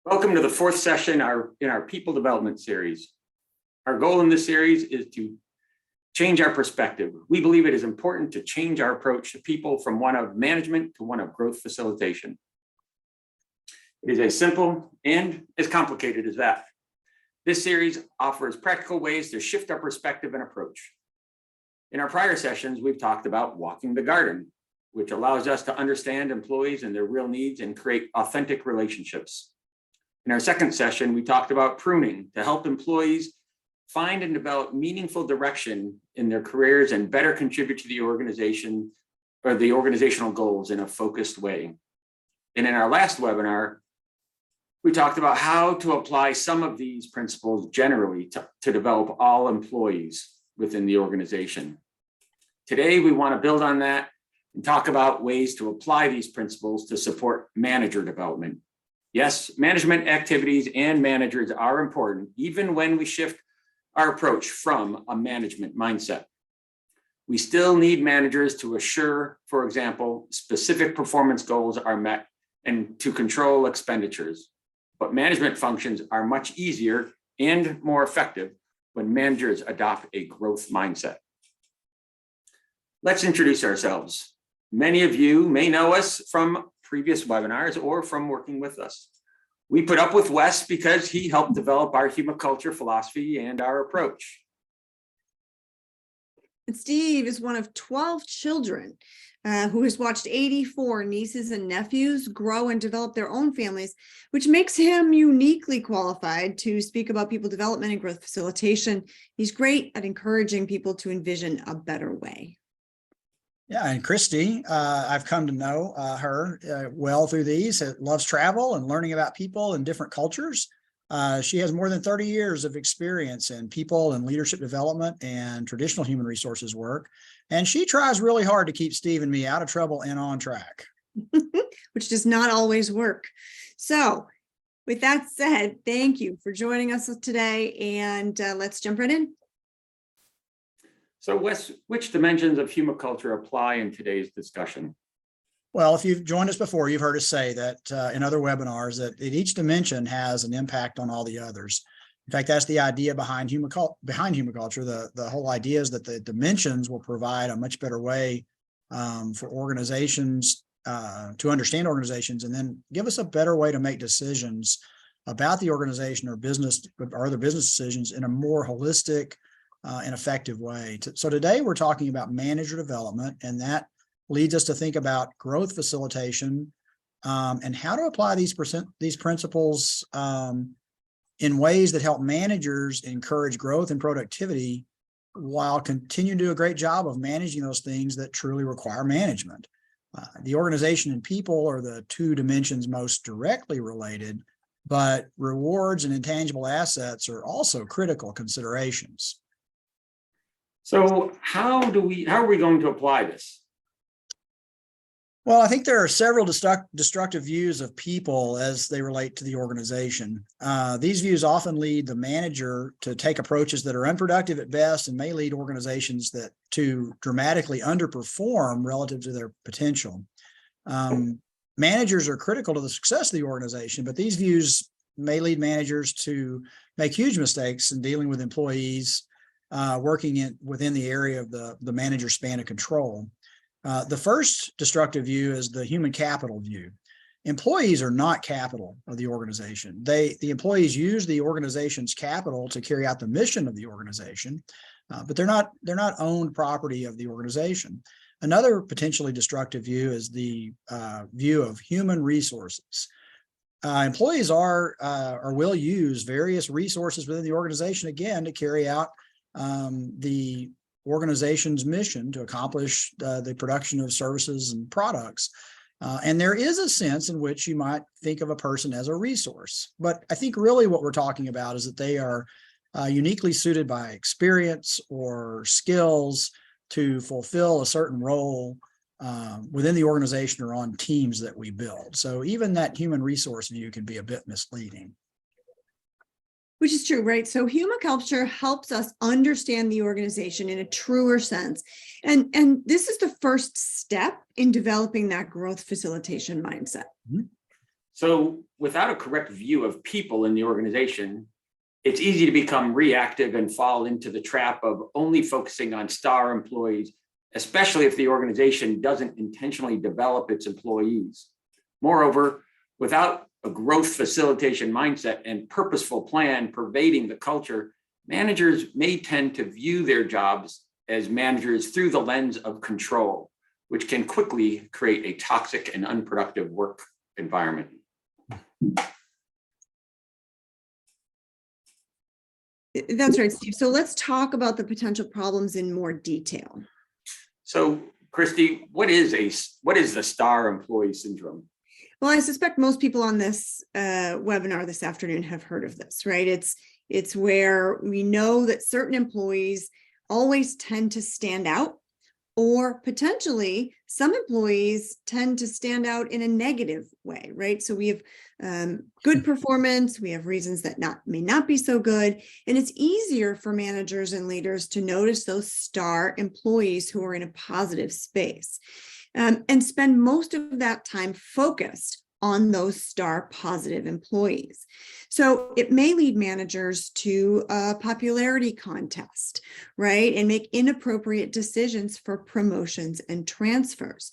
Welcome to the fourth session in our People Development Series. Our goal in this series is to change our perspective. We believe it is important to change our approach to people from one of management to one of growth facilitation. It is as simple and as complicated as that. This series offers practical ways to shift our perspective and approach. In our prior sessions, we've talked about walking the garden, which allows us to understand employees and their real needs and create authentic relationships. In our second session, we talked about pruning to help employees find and develop meaningful direction in their careers and better contribute to the organization or the organizational goals in a focused way. And in our last webinar, we talked about how to apply some of these principles generally to develop all employees within the organization. Today, we want to build on that and talk about ways to apply these principles to support manager development. Yes, management activities and managers are important, even when we shift our approach from a management mindset. We still need managers to assure, for example, specific performance goals are met and to control expenditures. But management functions are much easier and more effective when managers adopt a growth mindset. Let's introduce ourselves. Many of you may know us from previous webinars or from working with us. We put up with Wes because he helped develop our humaculture philosophy and our approach. And Steve is one of 12 children who has watched 84 nieces and nephews grow and develop their own families, which makes him uniquely qualified to speak about people development and growth facilitation. He's great at encouraging people to envision a better way. Yeah, and Christi, I've come to know her well through these, loves travel and learning about people and different cultures. She has more than 30 years of experience in people and leadership development and traditional human resources work. And she tries really hard to keep Steve and me out of trouble and on track. Which does not always work. So with that said, thank you for joining us today, and let's jump right in. So Wes, which dimensions of humaculture apply in today's discussion? Well, if you've joined us before, you've heard us say that in other webinars that each dimension has an impact on all the others. In fact, that's the idea behind humaculture. The whole idea is that the dimensions will provide a much better way for organizations to understand organizations and then give us a better way to make decisions about the organization or business or other business decisions in a more holistic and effective way. So today we're talking about manager development, and that leads us to think about growth facilitation and how to apply these principles in ways that help managers encourage growth and productivity while continuing to do a great job of managing those things that truly require management. The organization and people are the two dimensions most directly related, but rewards and intangible assets are also critical considerations. So how are we going to apply this? Well, I think there are several destructive views of people as they relate to the organization. These views often lead the manager to take approaches that are unproductive at best and may lead organizations to dramatically underperform relative to their potential. Managers are critical to the success of the organization, but these views may lead managers to make huge mistakes in dealing with employees working within the area of the manager's span of control. The first destructive view is the human capital view. Employees are not capital of the organization. The employees use the organization's capital to carry out the mission of the organization, but they're not owned property of the organization. Another potentially destructive view is the view of human resources. Employees are or will use various resources within the organization, again, to carry out the organization's mission to accomplish the production of services and products. And there is a sense in which you might think of a person as a resource. But I think really what we're talking about is that they are uniquely suited by experience or skills to fulfill a certain role within the organization or on teams that we build. So even that human resource view can be a bit misleading. Which is true, right? So humaculture helps us understand the organization in a truer sense. And this is the first step in developing that growth facilitation mindset. Mm-hmm. So without a correct view of people in the organization, it's easy to become reactive and fall into the trap of only focusing on star employees, especially if the organization doesn't intentionally develop its employees. Moreover, without a growth facilitation mindset and purposeful plan pervading the culture, managers may tend to view their jobs as managers through the lens of control, which can quickly create a toxic and unproductive work environment. That's right, Steve. So let's talk about the potential problems in more detail. So, Christi, what is the star employee syndrome? Well, I suspect most people on this webinar this afternoon have heard of this, right? It's where we know that certain employees always tend to stand out, or potentially some employees tend to stand out in a negative way, right? So we have good performance, we have reasons that may not be so good, and it's easier for managers and leaders to notice those star employees who are in a positive space, and spend most of that time focused on those star positive employees. So it may lead managers to a popularity contest, right? And make inappropriate decisions for promotions and transfers.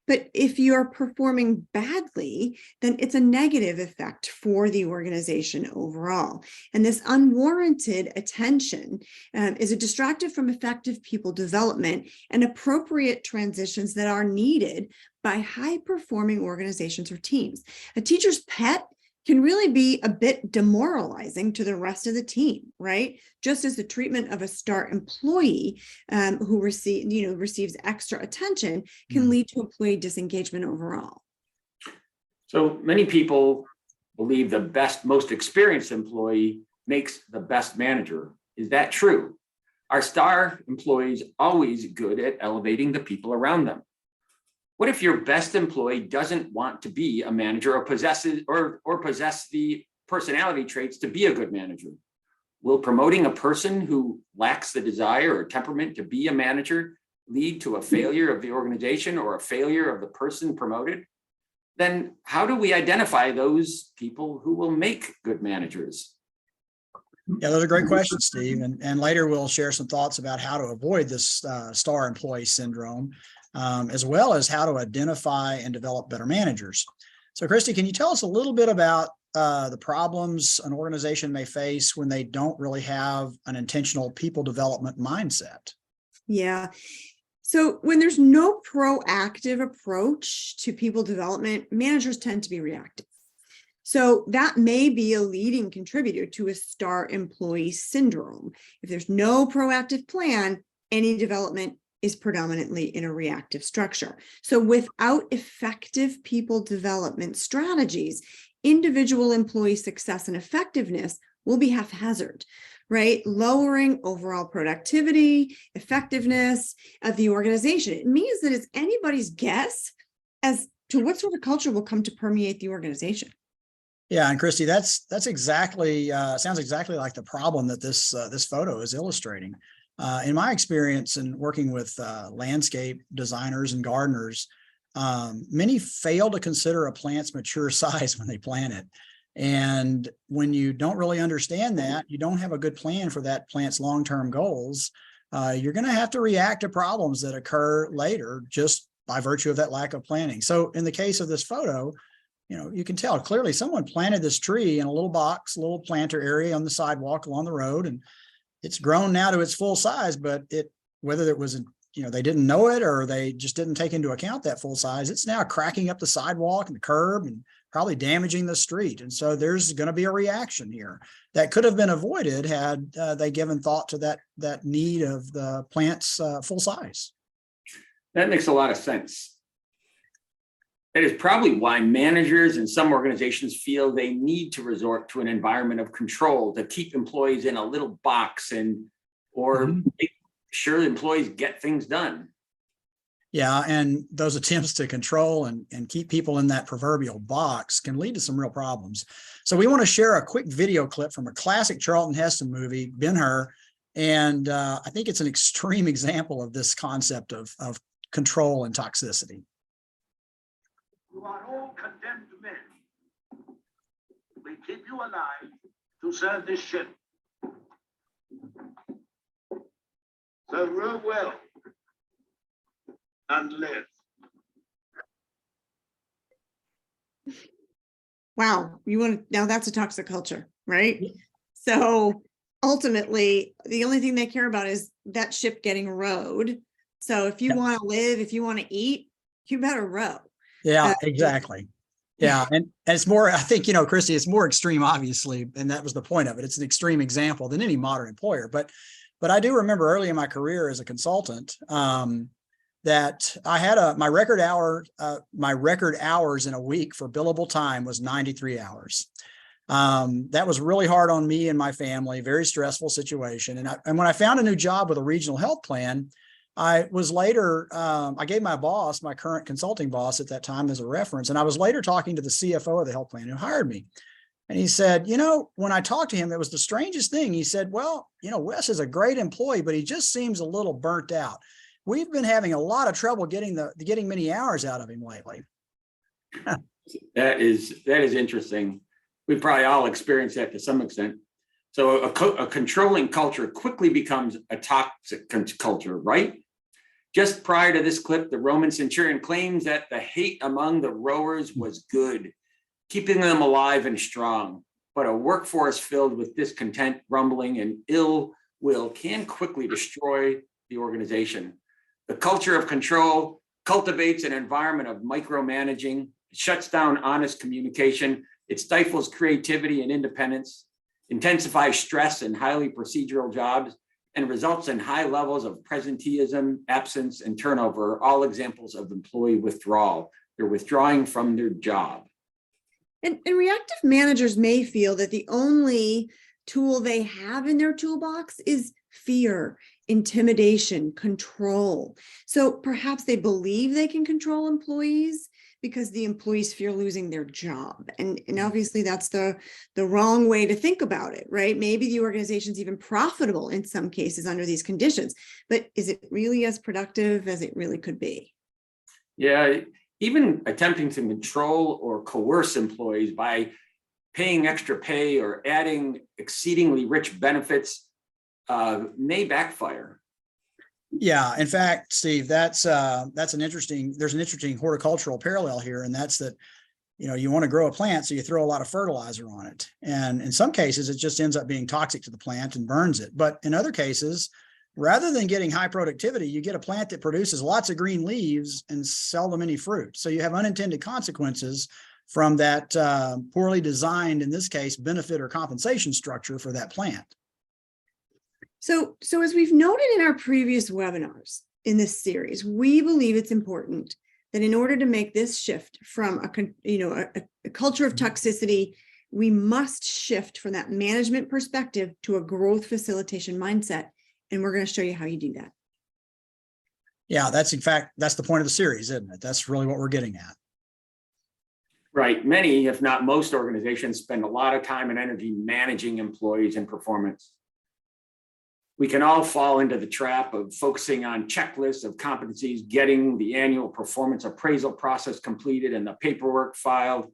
But if you're performing badly, then it's a negative effect for the organization overall. And this unwarranted attention is a distractor from effective people development and appropriate transitions that are needed by high-performing organizations or teams. A teacher's pet can really be a bit demoralizing to the rest of the team, right? Just as the treatment of a star employee who receives extra attention can lead to employee disengagement overall. So many people believe the best, most experienced employee makes the best manager. Is that true? Are star employees always good at elevating the people around them? What if your best employee doesn't want to be a manager or possess the personality traits to be a good manager? Will promoting a person who lacks the desire or temperament to be a manager lead to a failure of the organization or a failure of the person promoted? Then how do we identify those people who will make good managers? Yeah, those are great questions, Steve. And later we'll share some thoughts about how to avoid this star employee syndrome, as well as how to identify and develop better managers. So, Christi, can you tell us a little bit about the problems an organization may face when they don't really have an intentional people development mindset? Yeah. So when there's no proactive approach to people development, managers tend to be reactive. So that may be a leading contributor to a star employee syndrome. If there's no proactive plan, any development is predominantly in a reactive structure. So without effective people development strategies, individual employee success and effectiveness will be haphazard, right? Lowering overall productivity, effectiveness of the organization. It means that it's anybody's guess as to what sort of culture will come to permeate the organization. Yeah, and Christi, that's exactly sounds exactly like the problem that this photo is illustrating. In my experience in working with landscape designers and gardeners, many fail to consider a plant's mature size when they plant it. And when you don't really understand that, you don't have a good plan for that plant's long-term goals, you're going to have to react to problems that occur later just by virtue of that lack of planning. So in the case of this photo, you can tell clearly someone planted this tree in a little box, a little planter area on the sidewalk along the road, and it's grown now to its full size, but whether it was, they didn't know it or they just didn't take into account that full size, it's now cracking up the sidewalk and the curb and probably damaging the street. And so there's going to be a reaction here that could have been avoided had they given thought to that need of the plant's full size. That makes a lot of sense. That is probably why managers in some organizations feel they need to resort to an environment of control to keep employees in a little box or make sure employees get things done. Yeah, and those attempts to control and keep people in that proverbial box can lead to some real problems. So we want to share a quick video clip from a classic Charlton Heston movie, Ben-Hur, and I think it's an extreme example of this concept of control and toxicity. Who are all condemned men, We keep you alive to serve this ship. Serve real well and live. Wow, now that's a toxic culture, right? So ultimately, the only thing they care about is that ship getting rowed. So if you want to live, if you want to eat, you better row. Yeah, exactly. Yeah. And it's more, I think, Christi, it's more extreme, obviously. And that was the point of it. It's an extreme example than any modern employer. But I do remember early in my career as a consultant, that I had my record hours in a week for billable time was 93 hours. That was really hard on me and my family, very stressful situation. And when I found a new job with a regional health plan, I was later, I gave my boss, my current consulting boss at that time, as a reference. And I was later talking to the CFO of the health plan who hired me. And he said, when I talked to him, it was the strangest thing. He said, well, Wes is a great employee, but he just seems a little burnt out. We've been having a lot of trouble getting many hours out of him lately. That is interesting. We probably all experienced that to some extent. So a controlling culture quickly becomes a toxic culture, right? Just prior to this clip, the Roman centurion claims that the hate among the rowers was good, keeping them alive and strong. But a workforce filled with discontent, grumbling, and ill will can quickly destroy the organization. The culture of control cultivates an environment of micromanaging, shuts down honest communication, it stifles creativity and independence, intensifies stress in highly procedural jobs, and results in high levels of presenteeism, absence, and turnover, all examples of employee withdrawal. They're withdrawing from their job. And reactive managers may feel that the only tool they have in their toolbox is fear, intimidation, control. So perhaps they believe they can control employees because the employees fear losing their job. And obviously that's the wrong way to think about it, right? Maybe the organization's even profitable in some cases under these conditions, but is it really as productive as it really could be? Yeah, even attempting to control or coerce employees by paying extra pay or adding exceedingly rich benefits may backfire. Yeah, in fact, Steve, there's an interesting horticultural parallel here, and that's that, you want to grow a plant, so you throw a lot of fertilizer on it. And in some cases, it just ends up being toxic to the plant and burns it. But in other cases, rather than getting high productivity, you get a plant that produces lots of green leaves and seldom any fruit. So you have unintended consequences from that poorly designed, in this case, benefit or compensation structure for that plant. So as we've noted in our previous webinars in this series, we believe it's important that in order to make this shift from a culture of toxicity, we must shift from that management perspective to a growth facilitation mindset. And we're going to show you how you do that. Yeah, that's the point of the series, isn't it? That's really what we're getting at. Right. Many, if not most organizations, spend a lot of time and energy managing employees and performance. We can all fall into the trap of focusing on checklists of competencies, getting the annual performance appraisal process completed and the paperwork filed.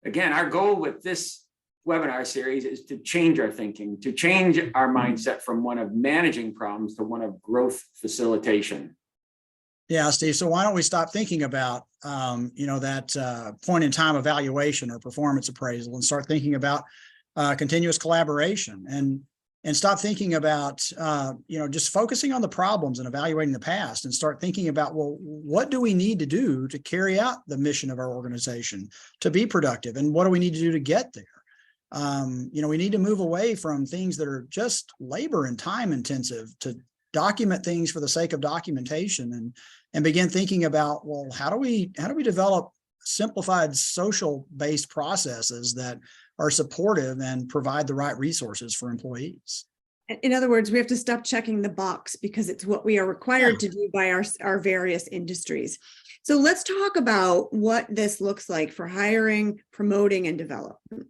Again, our goal with this webinar series is to change our thinking, to change our mindset from one of managing problems to one of growth facilitation. Yeah, Steve. So why don't we stop thinking about, that point in time evaluation or performance appraisal and start thinking about continuous collaboration and stop thinking about, just focusing on the problems and evaluating the past and start thinking about, well, what do we need to do to carry out the mission of our organization to be productive? And what do we need to do to get there? We need to move away from things that are just labor and time intensive to document things for the sake of documentation and begin thinking about, well, how do we develop simplified social based processes that are supportive and provide the right resources for employees. In other words, we have to stop checking the box because it's what we are required to do by our various industries. So let's talk about what this looks like for hiring, promoting, and development.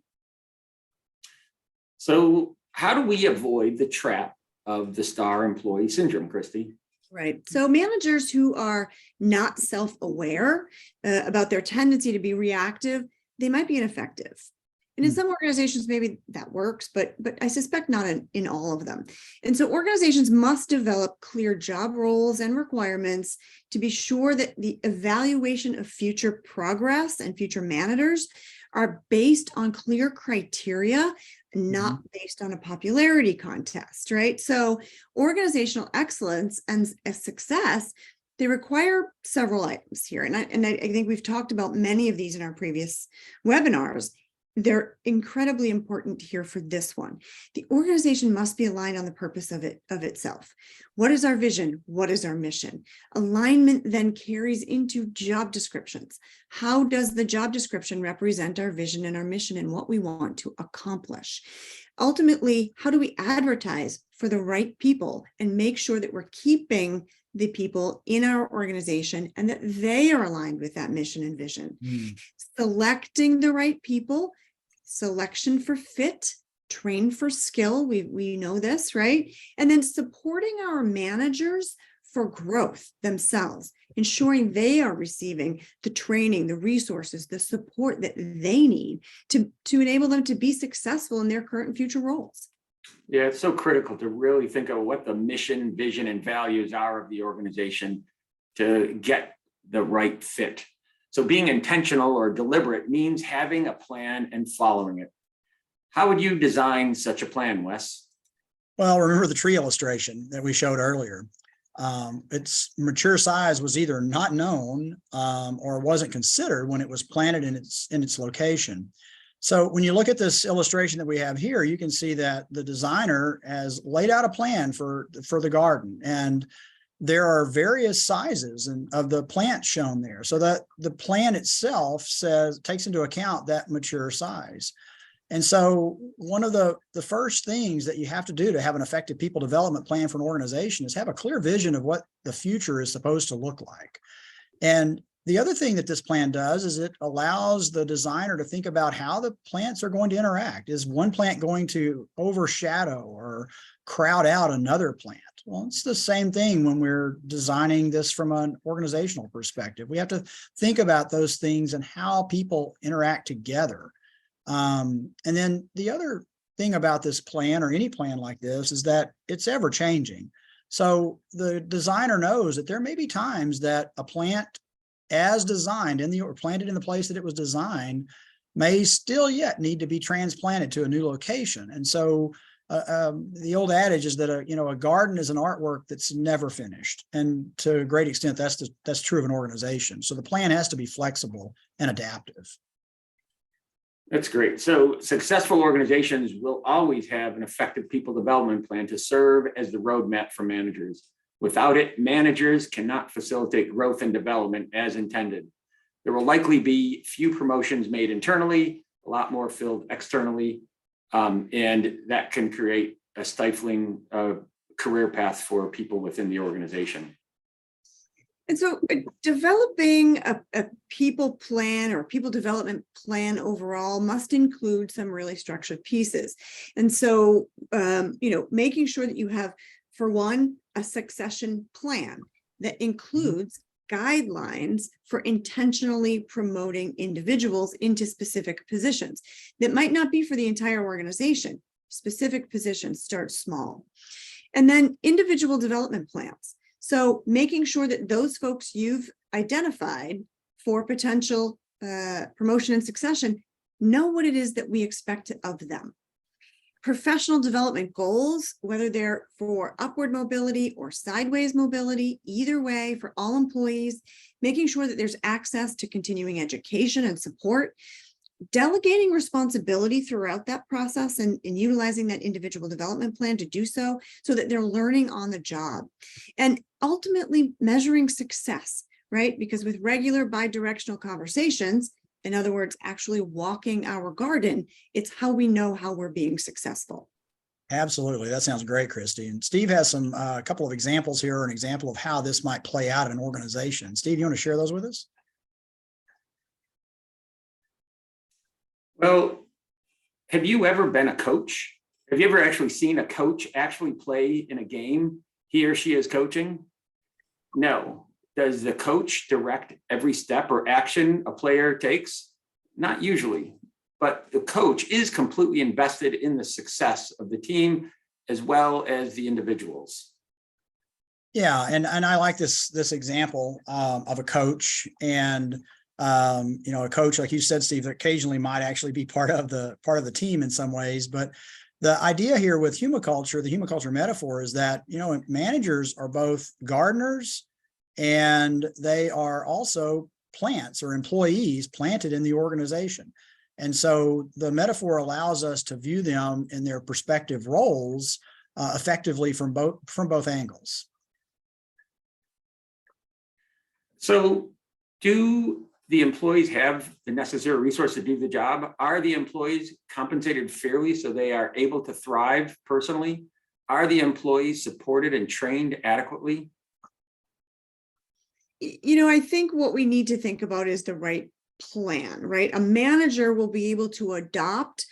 So how do we avoid the trap of the star employee syndrome, Christi? Right. So managers who are not self-aware about their tendency to be reactive, they might be ineffective. And in some organizations, maybe that works, but I suspect not in all of them. And so organizations must develop clear job roles and requirements to be sure that the evaluation of future progress and future managers are based on clear criteria, not based on a popularity contest, right? So organizational excellence and success, they require several items here. And I think we've talked about many of these in our previous webinars. They're incredibly important here for this one. The organization must be aligned on the purpose of itself. What is our vision? What is our mission? Alignment then carries into job descriptions. How does the job description represent our vision and our mission and what we want to accomplish? Ultimately, how do we advertise for the right people and make sure that we're keeping the people in our organization and that they are aligned with that mission and vision? Selecting the right people, selection for fit, train for skill. We know this, right? And then supporting our managers for growth themselves, ensuring they are receiving the training, the resources, the support that they need to enable them to be successful in their current and future roles. Yeah, it's so critical to really think of what the mission, vision, and values are of the organization to get the right fit. So being intentional or deliberate means having a plan and following it. How would you design such a plan, Wes? Well, remember the tree illustration that we showed earlier. Its mature size was either not known or wasn't considered when it was planted in its location. So when you look at this illustration that we have here, you can see that the designer has laid out a plan for the garden, and there are various sizes of the plant shown there, so that the plan itself takes into account that mature size. And so one of the first things that you have to do to have an effective people development plan for an organization is have a clear vision of what the future is supposed to look like. And the other thing that this plan does is it allows the designer to think about how the plants are going to interact. Is one plant going to overshadow or crowd out another plant? Well, it's the same thing when we're designing this from an organizational perspective. We have to think about those things and how people interact together. And then the other thing about this plan, or any plan like this, is that it's ever changing. So the designer knows that there may be times that a plant as designed or planted in the place that it was designed may still yet need to be transplanted to a new location. And so the old adage is that a garden is an artwork that's never finished, and to a great extent that's true of an organization. So the plan has to be flexible and adaptive. That's great. So successful organizations will always have an effective people development plan to serve as the roadmap for managers. Without it, managers cannot facilitate growth and development as intended. There will likely be few promotions made internally, a lot more filled externally, and that can create a stifling career path for people within the organization. And so developing a people plan or people development plan overall must include some really structured pieces. And so, making sure that you have, for one, a succession plan that includes guidelines for intentionally promoting individuals into specific positions that might not be for the entire organization. Specific positions, start small. And then individual development plans. So making sure that those folks you've identified for potential promotion and succession know what it is that we expect of them. Professional development goals, whether they're for upward mobility or sideways mobility, either way for all employees, making sure that there's access to continuing education and support, delegating responsibility throughout that process and utilizing that individual development plan to do so that they're learning on the job, and ultimately measuring success, right? Because with regular bi-directional conversations, in other words, actually walking our garden, it's how we know how we're being successful. Absolutely. That sounds great, Christi. And Steve has a couple of examples here, an example of how this might play out in an organization. Steve, you want to share those with us? Well, have you ever been a coach? Have you ever actually seen a coach actually play in a game he or she is coaching? No. Does the coach direct every step or action a player takes? Not usually. but the coach is completely invested in the success of the team as well as the individuals. Yeah, and I like this example of a coach, and a coach, like you said, Steve, occasionally might actually be part of the team in some ways. But the idea here with humaculture, the humaculture metaphor, is that managers are both gardeners and they are also plants or employees planted in the organization. And so the metaphor allows us to view them in their respective roles effectively from both angles. So do the employees have the necessary resources to do the job? Are the employees compensated fairly so they are able to thrive personally? Are the employees supported and trained adequately? I think what we need to think about is the right plan, right? A manager will be able to adopt,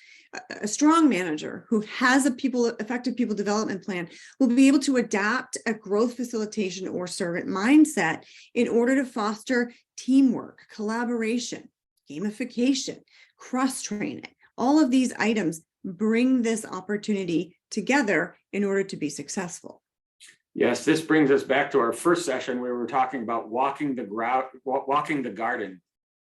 a strong manager who has a effective people development plan will be able to adapt a growth facilitation or servant mindset in order to foster teamwork, collaboration, gamification, cross-training. All of these items bring this opportunity together in order to be successful. Yes, this brings us back to our first session where we were talking about walking the garden.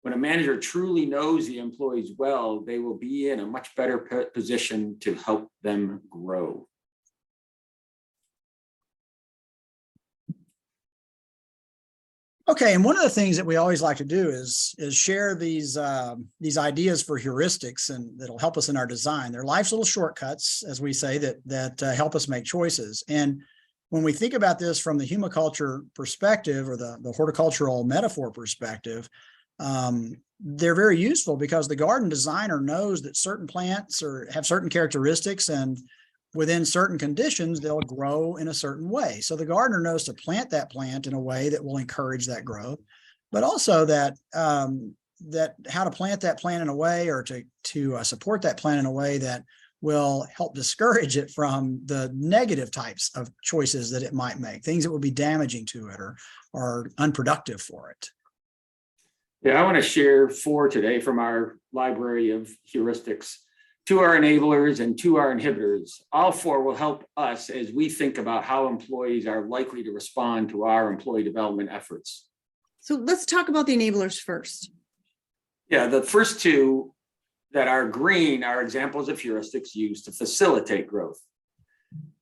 When a manager truly knows the employees well, they will be in a much better position to help them grow. Okay, and one of the things that we always like to do is share these ideas for heuristics, and that'll help us in our design. They're life's little shortcuts, as we say, that help us make choices. And when we think about this from the humaculture perspective or the horticultural metaphor perspective, they're very useful because the garden designer knows that certain plants have certain characteristics, and within certain conditions, they'll grow in a certain way. So the gardener knows to plant that plant in a way that will encourage that growth, but also that how to plant that plant in a way, or to support that plant in a way that will help discourage it from the negative types of choices that it might make, things that will be damaging to it or unproductive for it. Yeah, I want to share 4 today from our library of heuristics. 2 are enablers and 2 are inhibitors. All 4 will help us as we think about how employees are likely to respond to our employee development efforts. So let's talk about the enablers first. Yeah, the first 2 that are green are examples of heuristics used to facilitate growth.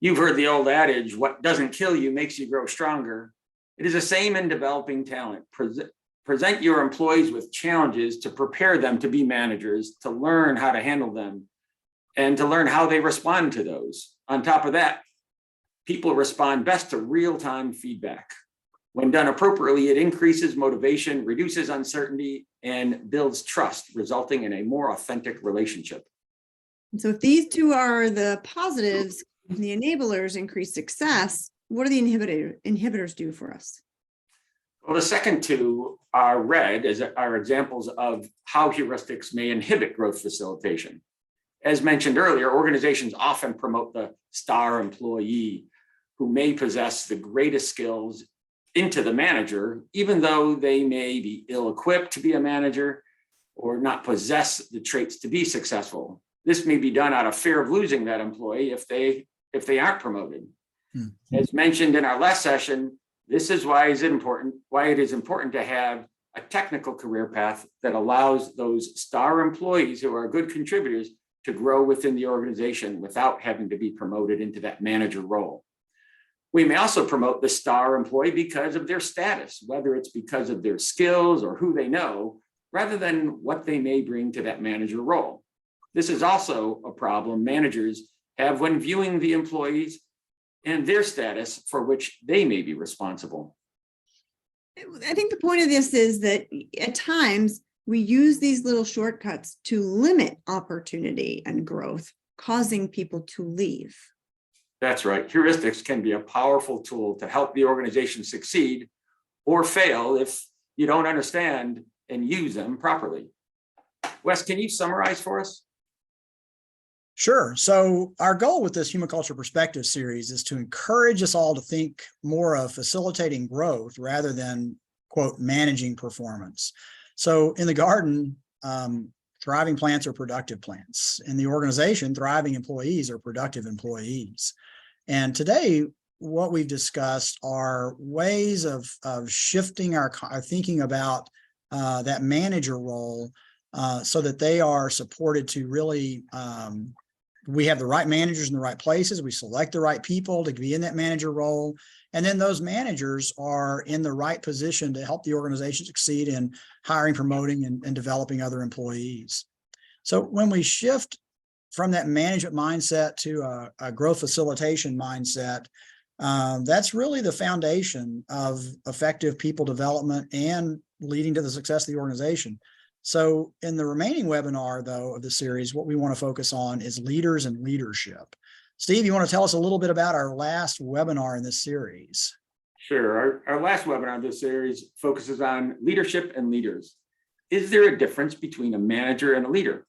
You've heard the old adage, what doesn't kill you makes you grow stronger. It is the same in developing talent. Present your employees with challenges to prepare them to be managers, to learn how to handle them, and to learn how they respond to those. On top of that, people respond best to real-time feedback. When done appropriately, it increases motivation, reduces uncertainty, and builds trust, resulting in a more authentic relationship. So if these 2 are the positives, the enablers increase success, what do the inhibitors do for us? Well, the second 2 are red as are examples of how heuristics may inhibit growth facilitation. As mentioned earlier, organizations often promote the star employee who may possess the greatest skills into the manager, even though they may be ill-equipped to be a manager or not possess the traits to be successful. This may be done out of fear of losing that employee if they aren't promoted. As mentioned in our last session, this is why it is important to have a technical career path that allows those star employees who are good contributors to grow within the organization without having to be promoted into that manager role. We may also promote the star employee because of their status, whether it's because of their skills or who they know, rather than what they may bring to that manager role. This is also a problem managers have when viewing the employees and their status for which they may be responsible. I think the point of this is that at times we use these little shortcuts to limit opportunity and growth, causing people to leave. That's right. Heuristics can be a powerful tool to help the organization succeed or fail if you don't understand and use them properly. Wes, can you summarize for us? Sure. So our goal with this Humaculture Perspective Series is to encourage us all to think more of facilitating growth rather than, quote, managing performance. So in the garden, Thriving plants are productive plants. In the organization, thriving employees are productive employees. And today, what we've discussed are ways of shifting our thinking about that manager role so that they are supported to really, we have the right managers in the right places. We select the right people to be in that manager role. And then those managers are in the right position to help the organization succeed in hiring, promoting, and developing other employees. So when we shift from that management mindset to a growth facilitation mindset, that's really the foundation of effective people development and leading to the success of the organization. So in the remaining webinar, though, of the series, what we want to focus on is leaders and leadership. Steve, you want to tell us a little bit about our last webinar in this series? Sure. Our last webinar in this series focuses on leadership and leaders. Is there a difference between a manager and a leader?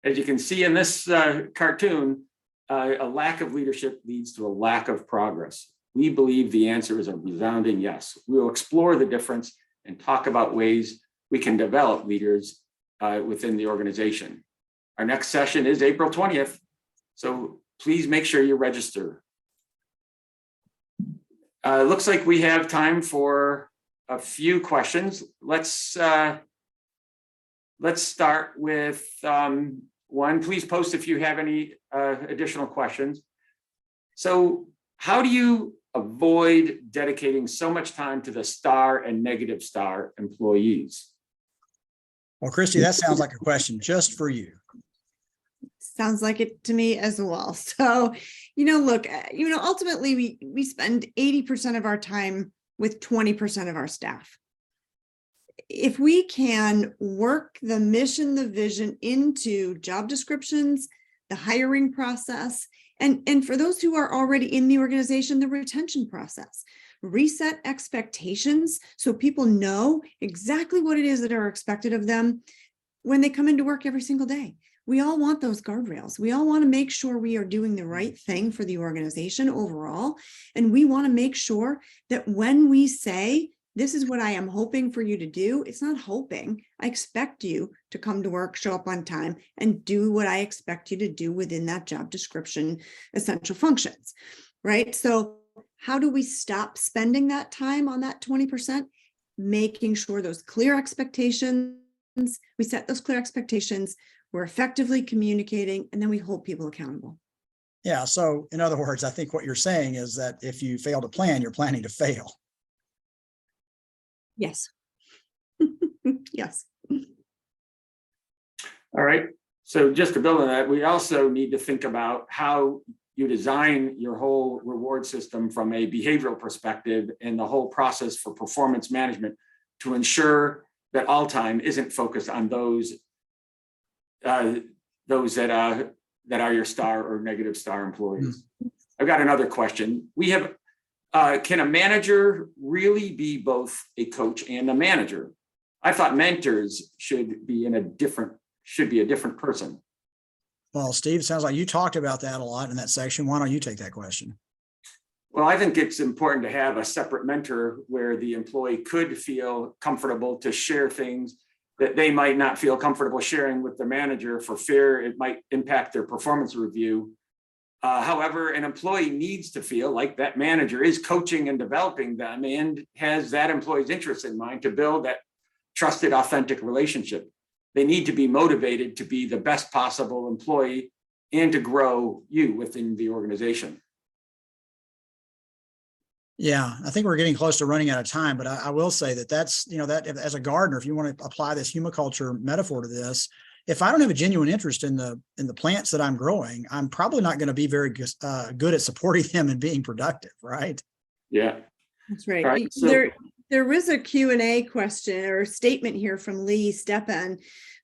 As you can see in this cartoon, a lack of leadership leads to a lack of progress. We believe the answer is a resounding yes. We'll explore the difference and talk about ways we can develop leaders within the organization. Our next session is April 20th, so please make sure you register. Looks like we have time for a few questions. Let's start with one. Please post if you have any additional questions. So how do you avoid dedicating so much time to the star and negative star employees? Well, Christi, that sounds like a question just for you. Sounds like it to me as well. So, look, ultimately we spend 80% of our time with 20% of our staff. If we can work the mission, the vision into job descriptions, the hiring process, and for those who are already in the organization, the retention process, reset expectations so people know exactly what it is that are expected of them when they come into work every single day. We all want those guardrails. We all want to make sure we are doing the right thing for the organization overall. And we want to make sure that when we say, this is what I am hoping for you to do, it's not hoping. I expect you to come to work, show up on time, and do what I expect you to do within that job description essential functions, right? So how do we stop spending that time on that 20%? Making sure those clear expectations, we set those clear expectations, we're effectively communicating, and then we hold people accountable. Yeah. So in other words, I think what you're saying is that if you fail to plan, you're planning to fail. Yes. Yes. All right. So just to build on that, we also need to think about how you design your whole reward system from a behavioral perspective and the whole process for performance management to ensure that all time isn't focused on those that are your star or negative star employees. I've got another question. We have, can a manager really be both a coach and a manager? I thought mentors should be a different person. Well, Steve, it sounds like you talked about that a lot in that section. Why don't you take that question? Well, I think it's important to have a separate mentor where the employee could feel comfortable to share things that they might not feel comfortable sharing with the manager for fear it might impact their performance review. However, an employee needs to feel like that manager is coaching and developing them and has that employee's interest in mind to build that trusted, authentic relationship. They need to be motivated to be the best possible employee and to grow you within the organization. Yeah, I think we're getting close to running out of time, but I will say that that's, that as a gardener, if you want to apply this humaculture metaphor to this, if I don't have a genuine interest in the plants that I'm growing, I'm probably not going to be very good at supporting them and being productive, right? Yeah, that's right. Right, so there was a Q&A question or statement here from Lee Stepan,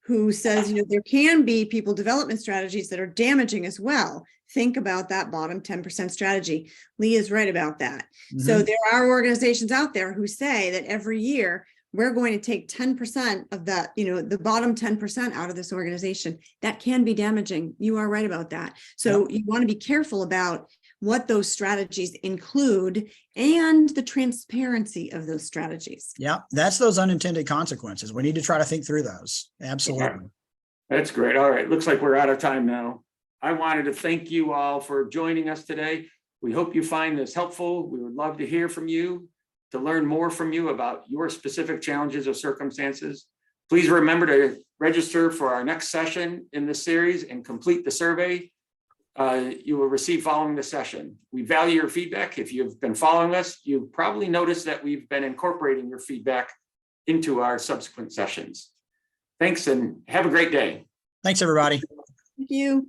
who says, there can be people development strategies that are damaging as well. Think about that bottom 10% strategy. Lee is right about that. Mm-hmm. So there are organizations out there who say that every year we're going to take 10% of that, the bottom 10% out of this organization. That can be damaging. You are right about that. So you want to be careful about what those strategies include and the transparency of those strategies. Yeah, that's those unintended consequences. We need to try to think through those. Absolutely. That's great. All right, looks like we're out of time now. I wanted to thank you all for joining us today. We hope you find this helpful. We would love to hear from you, to learn more from you about your specific challenges or circumstances. Please remember to register for our next session in this series and complete the survey you will receive following the session. We value your feedback. If you've been following us, you've probably noticed that we've been incorporating your feedback into our subsequent sessions. Thanks and have a great day. Thanks, everybody. Thank you.